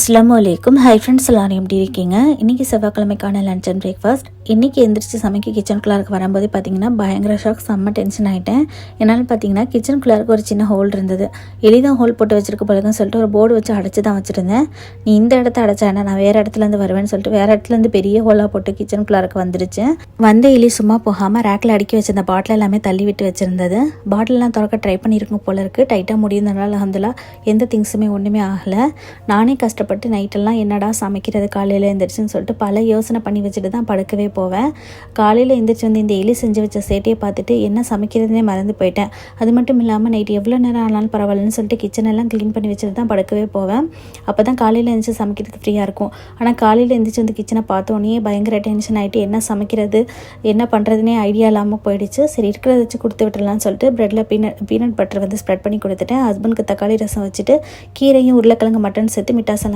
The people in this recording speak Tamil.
அஸ்ஸலாமு அலைக்கும். ஹை ஃப்ரெண்ட்ஸ், எல்லாரும் எப்படி இருக்கீங்க? இன்றைக்கி செவ்வாய்க்கிழமைக்கான லஞ்ச் அண்ட் பிரேக்ஃபாஸ்ட். இன்றைக்கி எந்திரிச்சு சமைக்க கிச்சனுக்குள்ளாருக்கு வரும்போது பார்த்திங்கன்னா பயங்கர ஷாக், செம்ம டென்ஷன் ஆகிட்டேன். என்னால் பார்த்திங்கன்னா கிச்சனுக்குள்ளாருக்கு ஒரு சின்ன ஹோல் இருந்தது. எளிதாக ஹோல் போட்டு வச்சிருக்க போலதுன்னு சொல்லிட்டு ஒரு போர்டு வச்சு அடைச்சி தான் வச்சுருந்தேன். நீ இந்த இடத்த அடைச்சா என்ன, நான் வேறு இடத்துலேருந்து வருவேன்னு சொல்லிட்டு வேறு இடத்துலேருந்து பெரிய ஹோலாக போட்டு கிச்சனுக்குள்ளாருக்கு வந்துருச்சு. வந்த எலி சும்மா போகாமல் ரேக்கில் அடுக்கி வச்சிருந்த பாட்டில் எல்லாமே தள்ளி விட்டு வச்சுருந்தது. பாட்டிலெலாம் திறக்க ட்ரை பண்ணியிருக்கும் போல இருக்குது. டைட்டாக முடியுதுனால அல்ஹம்துலில்லாஹ் எந்த திங்ஸுமே ஒன்றுமே ஆகலை. நானே கஷ்டப்பட்டு நைட்டெல்லாம் என்னடா சமைக்கிறது காலையில் எழுந்திரிச்சின்னு சொல்லிட்டு பல யோசனை பண்ணி வச்சுட்டு தான் படுக்கவே போவேன். காலையில் எழுந்திரிச்சு வந்து இந்த எலி செஞ்சு வச்ச சேட்டையை பார்த்துட்டு என்ன சமைக்கிறதுனே மறந்து போயிட்டேன். அது மட்டும் இல்லாமல் நைட்டு எவ்வளோ நேரம் ஆனாலும் பரவாயில்லன்னு சொல்லிட்டு கிச்சனெல்லாம் க்ளீன் பண்ணி வச்சுட்டு தான் படுக்கவே போவேன். அப்போ தான் காலையில் எழுந்திரிச்சு சமைக்கிறதுக்கு ஃப்ரீயாக இருக்கும். ஆனால் காலையில் எழுந்திரிச்சு வந்து கிச்சனை பார்த்தோன்னே பயங்கர டென்ஷன் ஆகிட்டு என்ன சமைக்கிறது என்ன பண்ணுறதுனே ஐடியா இல்லாமல் போயிடுச்சு. சரி இருக்கிறத வச்சு கொடுத்து விட்டுடலான்னு சொல்லிட்டு ப்ரெட்டில் பீனட் பட்டர் வந்து ஸ்ப்ரெட் பண்ணி கொடுத்துட்டேன். ஹஸ்பண்டுக்கு தக்காளி ரசம் வச்சுட்டு கீரையும் உருளைக்கிழங்கு மட்டன் சேர்த்து மிட்டாசெல்லாம்